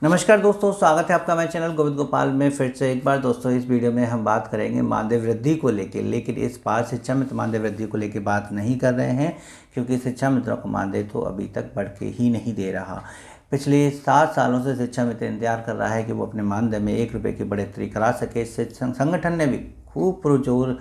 नमस्कार दोस्तों, स्वागत है आपका मेरे चैनल गोविंद गोपाल में फिर से एक बार। दोस्तों, इस वीडियो में हम बात करेंगे मानदेय वृद्धि को लेकर, लेकिन इस बार शिक्षा मित्र मानदेय वृद्धि को लेकर बात नहीं कर रहे हैं, क्योंकि शिक्षा मित्रों को मानदेय तो अभी तक बढ़ के ही नहीं दे रहा। पिछले 7 सालों से शिक्षा मित्र इंतजार कर रहा है कि वो अपने मानदेय में 1 रुपये की बढ़ोतरी करा सके। संगठन ने भी खूब पुरजोर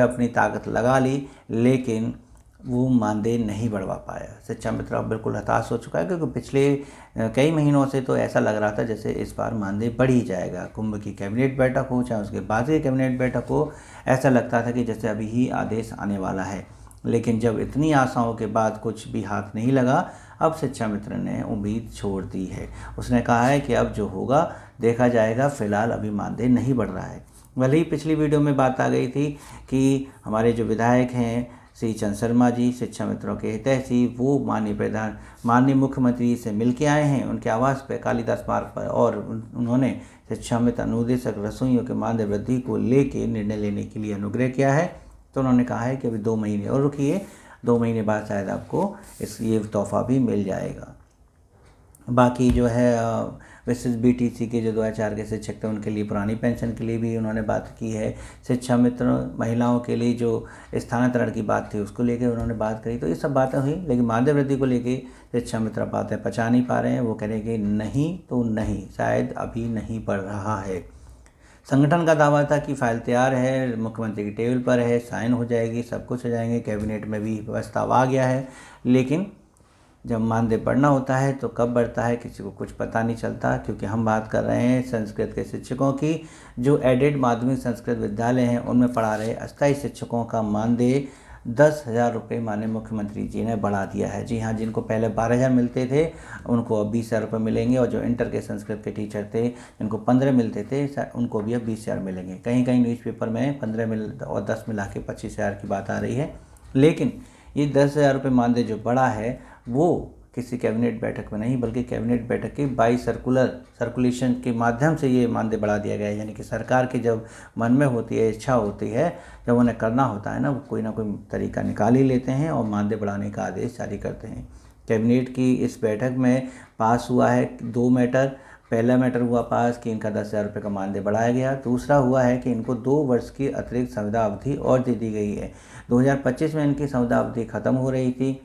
अपनी ताकत लगा ली, लेकिन वो मानदेय नहीं बढ़वा पाया। शिक्षा मित्र अब बिल्कुल हताश हो चुका है, क्योंकि पिछले कई महीनों से तो ऐसा लग रहा था जैसे इस बार मानदेय बढ़ ही जाएगा। कुंभ की कैबिनेट बैठक हो, चाहे उसके बाद की कैबिनेट बैठक हो, ऐसा लगता था कि जैसे अभी ही आदेश आने वाला है। लेकिन जब इतनी आशाओं के बाद कुछ भी हाथ नहीं लगा, अब शिक्षा मित्र ने उम्मीद छोड़ दी है। उसने कहा है कि अब जो होगा देखा जाएगा, फिलहाल अभी मानदेय नहीं बढ़ रहा है। भले ही पिछली वीडियो में बात आ गई थी कि हमारे जो विधायक हैं श्री चंद शर्मा जी, शिक्षा मित्रों के हितैषी, वो माननीय मुख्यमंत्री से मिल के आए हैं उनके आवास पर, कालिदास मार्ग पर, और उन्होंने शिक्षा मित्र अनुदेशक रसोइयों के मानदेय वृद्धि को लेकर निर्णय लेने के लिए अनुग्रह किया है। तो उन्होंने कहा है कि अभी 2 महीने और रुकिए, 2 महीने बाद शायद आपको ये तोहफा भी मिल जाएगा। बाकी जो है विशिष्ट बीटीसी के जो 2004 के शिक्षक थे, उनके लिए पुरानी पेंशन के लिए भी उन्होंने बात की है। शिक्षा मित्र महिलाओं के लिए जो स्थानांतरण की बात थी, उसको लेकर उन्होंने बात करी। तो ये सब बातें हुई, लेकिन मानदेय वृद्धि को लेकर शिक्षा मित्र बातें पचा नहीं पा रहे हैं। वो कह रहे हैं कि नहीं तो नहीं, शायद अभी नहीं बढ़ रहा है। संगठन का दावा था कि फाइल तैयार है, मुख्यमंत्री की टेबल पर है, साइन हो जाएगी, सब कुछ हो जाएंगे, कैबिनेट में भी प्रस्ताव आ गया है। लेकिन जब मानदेय बढ़ना होता है तो कब बढ़ता है किसी को कुछ पता नहीं चलता, क्योंकि हम बात कर रहे हैं संस्कृत के शिक्षकों की। जो एडेड माध्यमिक संस्कृत विद्यालय हैं, उनमें पढ़ा रहे अस्थायी शिक्षकों का मानदेय 10,000 रुपये माननीय मुख्यमंत्री जी ने बढ़ा दिया है। जी हाँ, जिनको पहले 12,000 मिलते थे, उनको अब 20,000 रुपये मिलेंगे। और जो इंटर के संस्कृत के टीचर थे, जिनको 15 मिलते थे, उनको भी अब 20,000 मिलेंगे। कहीं कहीं न्यूज़पेपर में 15 और 10 मिला के 25,000 की बात आ रही है। लेकिन ये 10,000 रुपये मानदेय जो बढ़ा है, वो किसी कैबिनेट बैठक में नहीं, बल्कि कैबिनेट बैठक के बाई सर्कुलेशन के माध्यम से ये मानदेय बढ़ा दिया गया है। यानी कि सरकार की जब मन में होती है, इच्छा होती है, जब उन्हें करना होता है ना, वो कोई ना कोई तरीका निकाल ही लेते हैं और मानदेय बढ़ाने का आदेश जारी करते हैं। कैबिनेट की इस बैठक में पास हुआ है 2 मैटर। पहला मैटर हुआ पास कि इनका 10,000 रुपये का मानदेय बढ़ाया गया। दूसरा हुआ है कि इनको 2 वर्ष की अतिरिक्त संविदा अवधि और दे दी गई है। 2025 में इनकी संविदा अवधि खत्म हो रही थी।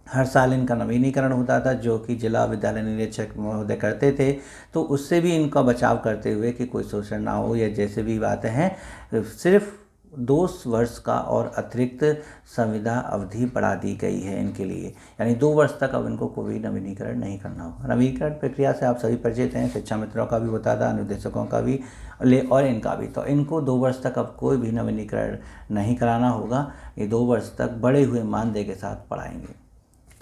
हर साल इनका नवीनीकरण होता था, जो कि जिला विद्यालय निरीक्षक महोदय करते थे। तो उससे भी इनका बचाव करते हुए कि कोई शोषण ना हो या जैसे भी बातें हैं, सिर्फ 2 वर्ष का और अतिरिक्त संविदा अवधि बढ़ा दी गई है इनके लिए। यानी 2 वर्ष तक अब इनको कोई नवीनीकरण नहीं करना होगा। नवीनीकरण प्रक्रिया से आप सभी परिचित हैं, शिक्षा मित्रों का भी होता था, अनुदेशकों का भी और इनका भी। तो इनको 2 वर्ष तक अब कोई भी नवीनीकरण नहीं कराना होगा। ये 2 वर्ष तक बढ़े हुए मानदेय के साथ पढ़ाएंगे।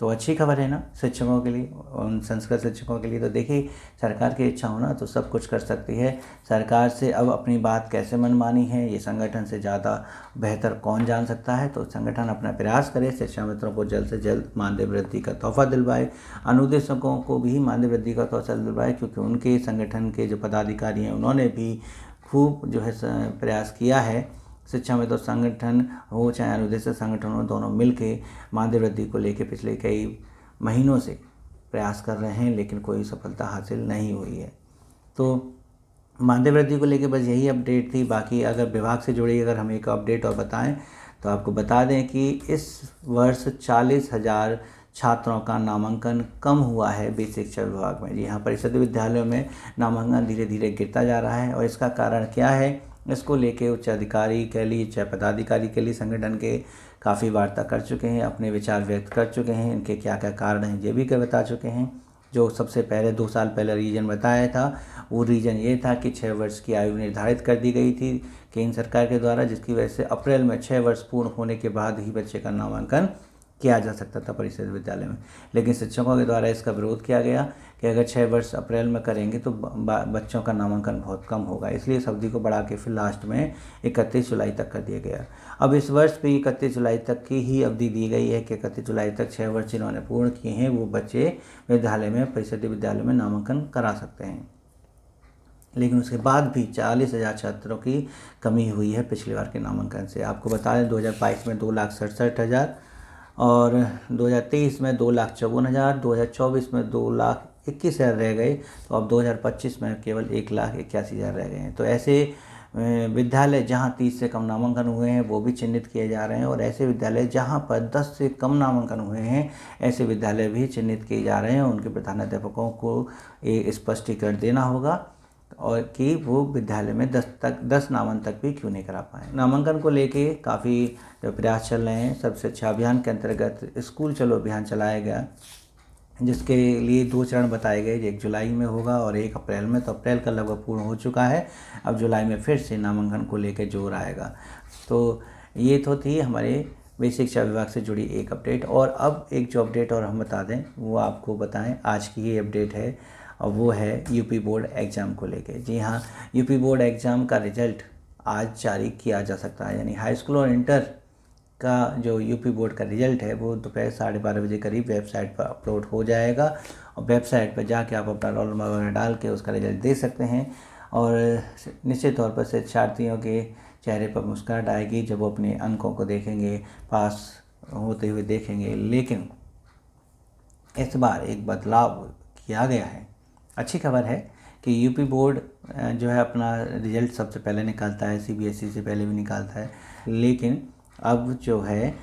तो अच्छी खबर है ना शिक्षकों के लिए, उन संस्कृत शिक्षकों के लिए। तो देखिए, सरकार की इच्छा होना तो सब कुछ कर सकती है। सरकार से अब अपनी बात कैसे मनमानी है, ये संगठन से ज़्यादा बेहतर कौन जान सकता है। तो संगठन अपना प्रयास करे, शिक्षा मित्रों को जल्द से जल्द मानदेय वृद्धि का तोहफा दिलवाए, अनुदेशकों को भी मानदेय वृद्धि का तोहफा दिलवाए, क्योंकि उनके संगठन के जो पदाधिकारी हैं, उन्होंने भी खूब प्रयास किया है। शिक्षा में तो संगठन हो चाहे अनुदेशक संगठन हो, दोनों मिलके मानदेय वृद्धि को लेकर पिछले कई महीनों से प्रयास कर रहे हैं, लेकिन कोई सफलता हासिल नहीं हुई है। तो मानदेय वृद्धि को लेकर बस यही अपडेट थी। बाकी अगर विभाग से जुड़ी अगर हम एक अपडेट और बताएं तो आपको बता दें कि इस वर्ष 40,000 छात्रों का नामांकन कम हुआ है बीच शिक्षा विभाग में। जी हाँ, परिषद विद्यालयों में नामांकन धीरे धीरे गिरता जा रहा है। और इसका कारण क्या है, इसको लेके उच्च अधिकारी के लिए चाहे पदाधिकारी के लिए संगठन के काफ़ी वार्ता कर चुके हैं, अपने विचार व्यक्त कर चुके हैं। इनके क्या क्या कारण हैं ये भी बता चुके हैं। जो सबसे पहले 2 साल पहले रीजन बताया था, वो रीजन ये था कि 6 वर्ष की आयु निर्धारित कर दी गई थी केंद्र सरकार के द्वारा, जिसकी वजह से अप्रैल में 6 वर्ष पूर्ण होने के बाद ही बच्चे का नामांकन किया जा सकता था परिषद विद्यालय में। लेकिन शिक्षकों के द्वारा इसका विरोध किया गया कि अगर 6 वर्ष अप्रैल में करेंगे तो बच्चों का नामांकन बहुत कम होगा। इसलिए इस अवधि को बढ़ा के फिर लास्ट में 31 जुलाई तक कर दिया गया। अब इस वर्ष भी 31 जुलाई तक की ही अवधि दी गई है कि 31 जुलाई तक 6 वर्ष जिन्होंने पूर्ण किए हैं वो बच्चे विद्यालय में, परिषद विद्यालय में नामांकन करा सकते हैं। लेकिन उसके बाद भी 40,000 छात्रों की कमी हुई है पिछली बार के नामांकन से। आपको बता दें 2022 में 2,67,000 और 2023 में 2,54,000, 2024 में 21,000 रह गए, तो अब 2025 में केवल 1,81,000 रह गए हैं। तो ऐसे विद्यालय जहां 30 से कम नामांकन हुए हैं वो भी चिन्हित किए जा रहे हैं, और ऐसे विद्यालय जहां पर 10 से कम नामांकन हुए हैं ऐसे विद्यालय भी चिन्हित किए जा रहे हैं। उनके प्रधानाध्यापकों को ये स्पष्टीकरण देना होगा और कि वो विद्यालय में 10 नामांकन तक भी क्यों नहीं करा पाए। नामांकन को लेके काफ़ी प्रयास चल रहे हैं। सर्व शिक्षा अभियान के अंतर्गत स्कूल चलो अभियान चलाया गया, जिसके लिए 2 चरण बताए गए, एक जुलाई में होगा और 1 अप्रैल में। तो अप्रैल का लगभग पूर्ण हो चुका है, अब जुलाई में फिर से नामांकन को लेकर जोर आएगा। तो ये तो थी हमारे बेसिक शिक्षा विभाग से जुड़ी एक अपडेट। और अब एक जो अपडेट और हम बता दें वो आपको बताएं, आज की ये अपडेट है और वो है यूपी बोर्ड एग्ज़ाम को लेके। जी हाँ, यूपी बोर्ड एग्ज़ाम का रिजल्ट आज जारी किया जा सकता है, यानी हाई स्कूल और इंटर का जो यूपी बोर्ड का रिजल्ट है वो दोपहर 12:30 बजे करीब वेबसाइट पर अपलोड हो जाएगा, और वेबसाइट पर जाके आप अपना रोल नंबर वगैरह डाल के उसका रिजल्ट दे सकते हैं। और निश्चित तौर पर शिक्षार्थियों के चेहरे पर मुस्कुराहट आएगी जब वो अपने अंकों को देखेंगे, पास होते हुए देखेंगे। लेकिन इस बार एक बदलाव किया गया है। अच्छी खबर है कि यूपी बोर्ड जो है अपना रिजल्ट सबसे पहले निकालता है, CBSE से पहले भी निकालता है। लेकिन अब जो है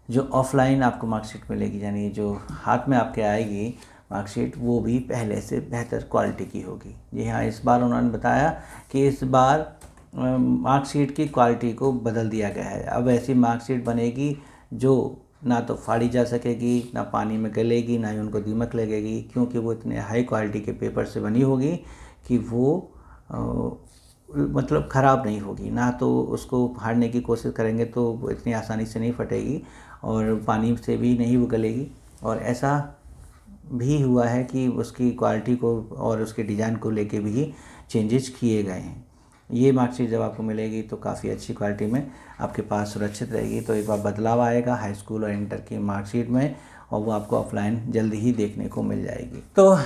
जो ऑफलाइन आपको मार्कशीट मिलेगी, यानी जो हाथ में आपके आएगी मार्कशीट, वो भी पहले से बेहतर क्वालिटी की होगी। जी हाँ, इस बार उन्होंने बताया कि इस बार मार्कशीट की क्वालिटी को बदल दिया गया है। अब ऐसी मार्कशीट बनेगी जो ना तो फाड़ी जा सकेगी, ना पानी में गलेगी, ना ही उनको दीमक लगेगी, क्योंकि वो इतने हाई क्वालिटी के पेपर से बनी होगी कि वो मतलब ख़राब नहीं होगी। ना तो उसको फाड़ने की कोशिश करेंगे तो वो इतनी आसानी से नहीं फटेगी, और पानी से भी नहीं वो गलेगी। और ऐसा भी हुआ है कि उसकी क्वालिटी को और उसके डिज़ाइन को लेके भी चेंजेस किए गए हैं। ये मार्कशीट जब आपको मिलेगी तो काफ़ी अच्छी क्वालिटी में आपके पास सुरक्षित रहेगी। तो एक बार बदलाव आएगा हाई स्कूल और इंटर की मार्कशीट में, और वो आपको ऑफलाइन जल्दी ही देखने को मिल जाएगी। तो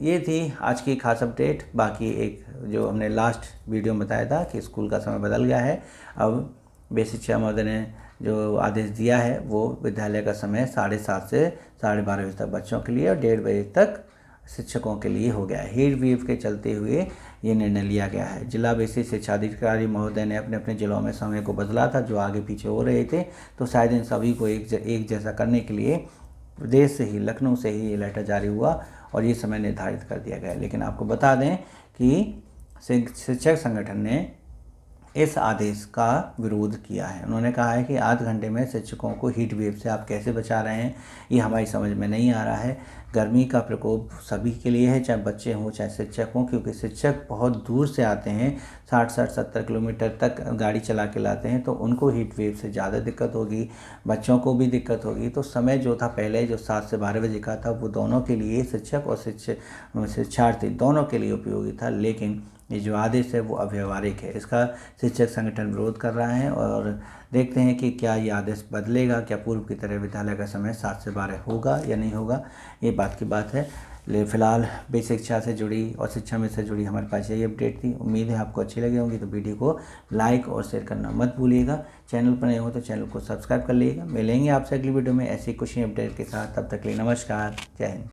ये थी आज की खास अपडेट। बाकी एक जो हमने लास्ट वीडियो में बताया था कि स्कूल का समय बदल गया है, अब बेसिक शिक्षा महोदय ने जो आदेश दिया है वो विद्यालय का समय 7:30 से 12:30 बजे तक बच्चों के लिए और 1:30 बजे तक शिक्षकों के लिए हो गया है। हीट वेव के चलते हुए ये निर्णय लिया गया है। जिला बेसिक शिक्षा अधिकारी महोदय ने अपने अपने जिलों में समय को बदला था, जो आगे पीछे हो रहे थे, तो शायद इन सभी को एक जैसा करने के लिए प्रदेश से ही, लखनऊ से ही ये लेटर जारी हुआ और ये समय निर्धारित कर दिया गया। लेकिन आपको बता दें कि शिक्षक संगठन ने इस आदेश का विरोध किया है। उन्होंने कहा है कि आध घंटे में शिक्षकों को हीट वेव से आप कैसे बचा रहे हैं, ये हमारी समझ में नहीं आ रहा है। गर्मी का प्रकोप सभी के लिए है, चाहे बच्चे हों चाहे शिक्षक हों, क्योंकि शिक्षक बहुत दूर से आते हैं, 60-70 किलोमीटर तक गाड़ी चला के लाते हैं, तो उनको हीट वेव से ज़्यादा दिक्कत होगी, बच्चों को भी दिक्कत होगी। तो समय जो था पहले जो 7 से 12 बजे का था वो दोनों के लिए, शिक्षक और शिक्षार्थी दोनों के लिए उपयोगी था। लेकिन ये जो आदेश है वो अव्यवहारिक है, इसका शिक्षक संगठन विरोध कर रहा है। और देखते हैं कि क्या ये आदेश बदलेगा, क्या पूर्व की तरह विद्यालय का समय 7 से 12 होगा या नहीं होगा, ये बात की बात है। फिलहाल बेसिक शिक्षा से जुड़ी और शिक्षा में से जुड़ी हमारे पास यही अपडेट थी। उम्मीद है आपको अच्छी लगी होंगी, तो वीडियो को लाइक और शेयर करना मत भूलिएगा। चैनल पर नए हो तो चैनल को सब्सक्राइब कर लीजिएगा। मिलेंगे आपसे अगली वीडियो में ऐसी कुछ ही अपडेट के साथ, तब तक के लिए नमस्कार, जय हिंद।